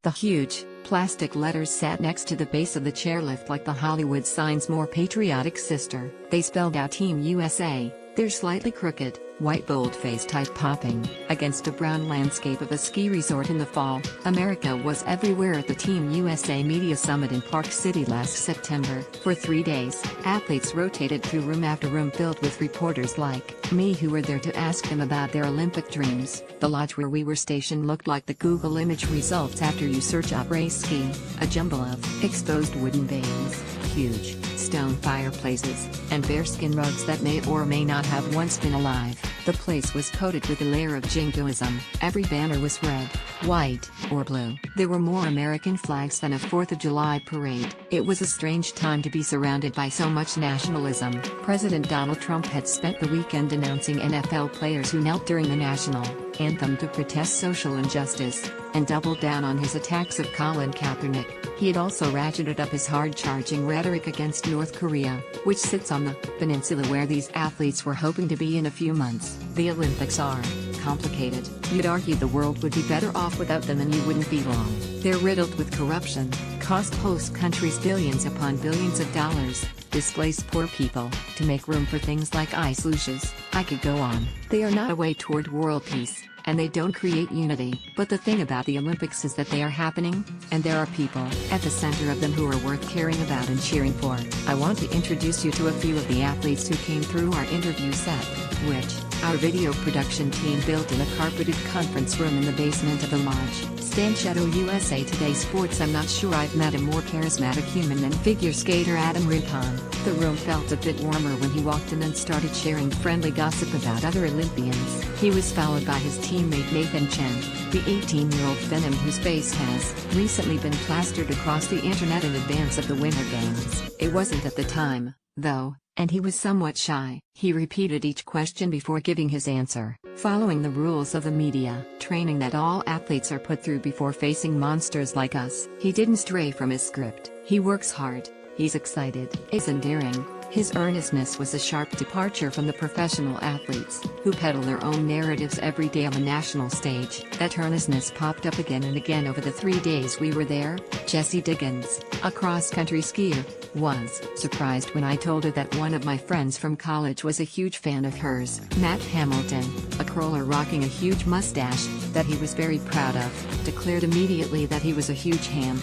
The huge, plastic letters sat next to the base of the chairlift like the Hollywood sign's more patriotic sister. They spelled out Team USA, their slightly crooked, white boldface type popping against a brown landscape of a ski resort in the fall. America was everywhere at the Team USA Media Summit in Park City last September. For 3 days, athletes rotated through room after room filled with reporters like me who were there to ask them about their Olympic dreams. The lodge where we were stationed looked like the Google image results after you search up race ski, a jumble of exposed wooden bays, huge stone fireplaces, and bearskin rugs that may or may not have once been alive. The place was coated with a layer of jingoism. Every banner was red, white, or blue. There were more American flags than a 4th of July parade. It was a strange time to be surrounded by so much nationalism. President Donald Trump had spent the weekend denouncing NFL players who knelt during the national anthem to protest social injustice, and doubled down on his attacks of Colin Kaepernick. He had also ratcheted up his hard-charging rhetoric against North Korea, which sits on the peninsula where these athletes were hoping to be in a few months. The Olympics are complicated. You'd argue the world would be better off without them and you wouldn't be wrong. They're riddled with corruption, cost host countries billions upon billions of dollars, displace poor people, to make room for things like ice luges. I could go on. They are not a way toward world peace, and they don't create unity. But the thing about the Olympics is that they are happening, and there are people at the center of them who are worth caring about and cheering for. I want to introduce you to a few of the athletes who came through our interview set, which our video production team built in a carpeted conference room in the basement of the lodge. Stan Shadow USA Today Sports. I'm not sure I've met a more charismatic human than figure skater Adam Rippon. The room felt a bit warmer when he walked in and started sharing friendly gossip about other Olympians. He was followed by his teammate Nathan Chen, the 18-year-old Venom whose face has recently been plastered across the internet in advance of the Winter Games. It wasn't at the time, though, and he was somewhat shy. He repeated each question before giving his answer, following the rules of the media training that all athletes are put through before facing monsters like us. He didn't stray from his script. He works hard, he's excited, he's endearing. His earnestness was a sharp departure from the professional athletes, who peddle their own narratives every day on the national stage. That earnestness popped up again and again over the 3 days we were there. Jessie Diggins, a cross-country skier, was surprised when I told her that one of my friends from college was a huge fan of hers. Matt Hamilton, a curler rocking a huge mustache, that he was very proud of, declared immediately that he was a huge ham.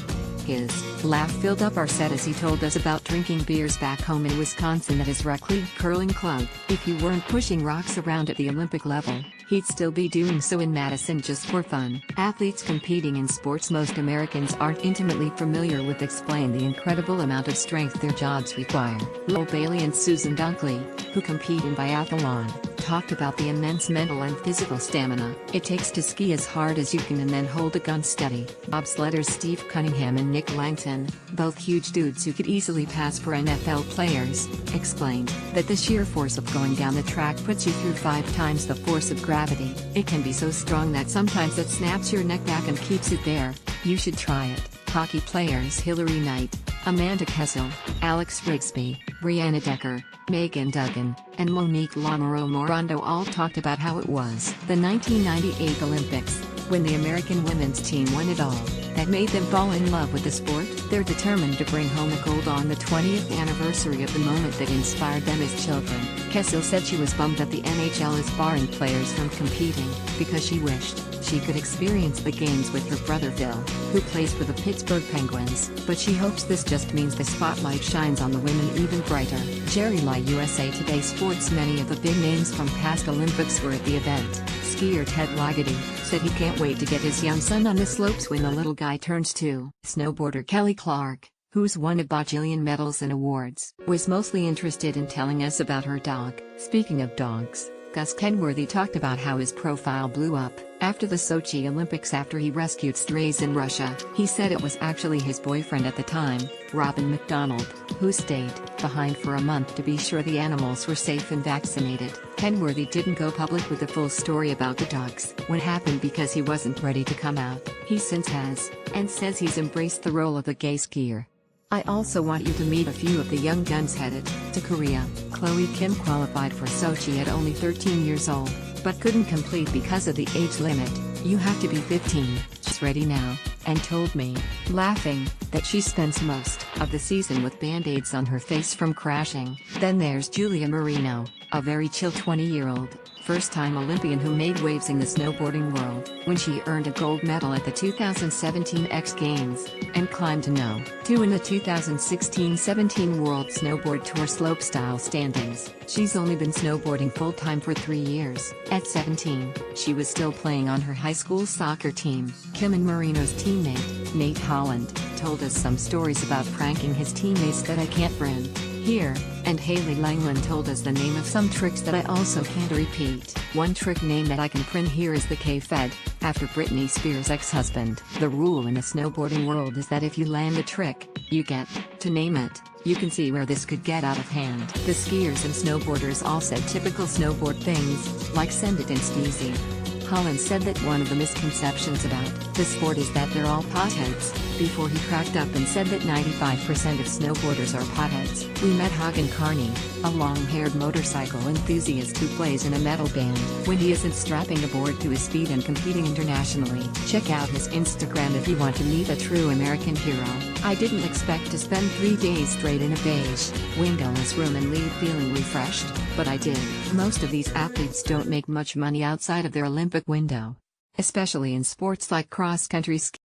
His laugh filled up our set as he told us about drinking beers back home in Wisconsin at his rec league curling club. If he weren't pushing rocks around at the Olympic level, he'd still be doing so in Madison just for fun. Athletes competing in sports most Americans aren't intimately familiar with explain the incredible amount of strength their jobs require. Lowell Bailey and Susan Dunkley, who compete in biathlon, talked about the immense mental and physical stamina it takes to ski as hard as you can and then hold a gun steady. Bobsledders Steve Cunningham and Nick Langton, both huge dudes who could easily pass for NFL players, explained that the sheer force of going down the track puts you through 5 times the force of gravity. It can be so strong that sometimes it snaps your neck back and keeps it there. You should try it. Hockey players Hillary Knight, Amanda Kessel, Alex Rigsby, Brianna Decker, Megan Duggan, and Monique Lamoureux-Morondo all talked about how it was the 1998 Olympics, when the American women's team won it all, that made them fall in love with the sport. They're determined to bring home a gold on the 20th anniversary of the moment that inspired them as children. Kessel said she was bummed that the NHL is barring players from competing, because she wished she could experience the games with her brother Phil, who plays for the Pittsburgh Penguins, but she hopes this just means the spotlight shines on the women even brighter. Jerry Lai USA Today Sports. Many of the big names from past Olympics were at the event. Skier Ted Ligety said he can't wait to get his young son on the slopes when the little guy turns 2. Snowboarder Kelly Clark, who's won a bajillion medals and awards, was mostly interested in telling us about her dog. Speaking of dogs, Gus Kenworthy talked about how his profile blew up after the Sochi Olympics after he rescued strays in Russia. He said it was actually his boyfriend at the time, Robin McDonald, who stayed behind for a month to be sure the animals were safe and vaccinated. Kenworthy didn't go public with the full story about the dogs. What happened because he wasn't ready to come out. He since has, and says he's embraced the role of the gay skier. I also want you to meet a few of the young guns headed to Korea. Chloe Kim qualified for Sochi at only 13 years old, but couldn't complete because of the age limit. You have to be 15. She's ready now. and told me, laughing, that she spends most of the season with band-aids on her face from crashing. Then there's Julia Marino, a very chill 20-year-old, first-time Olympian who made waves in the snowboarding world when she earned a gold medal at the 2017 X Games, and climbed to No. 2 in the 2016-17 World Snowboard Tour slopestyle standings. She's only been snowboarding full-time for 3 years. At 17, she was still playing on her high school soccer team. Kim and Marino's teammate, Nate Holland, told us some stories about pranking his teammates that I can't bring here, and Haley Langland told us the name of some tricks that I also can't repeat. One trick name that I can print here is the K-Fed, after Britney Spears' ex-husband. The rule in the snowboarding world is that if you land a trick, you get to name it. You can see where this could get out of hand. The skiers and snowboarders all said typical snowboard things, like send it in steezy. Holland said that one of the misconceptions about the sport is that they're all potheads, before he cracked up and said that 95% of snowboarders are potheads. We met Hagen Carney, a long-haired motorcycle enthusiast who plays in a metal band, when he isn't strapping a board to his feet and competing internationally. Check out his Instagram if you want to meet a true American hero. I didn't expect to spend 3 days straight in a beige, windowless room and leave feeling refreshed, but I did. Most of these athletes don't make much money outside of their Olympic window, especially in sports like cross-country skiing.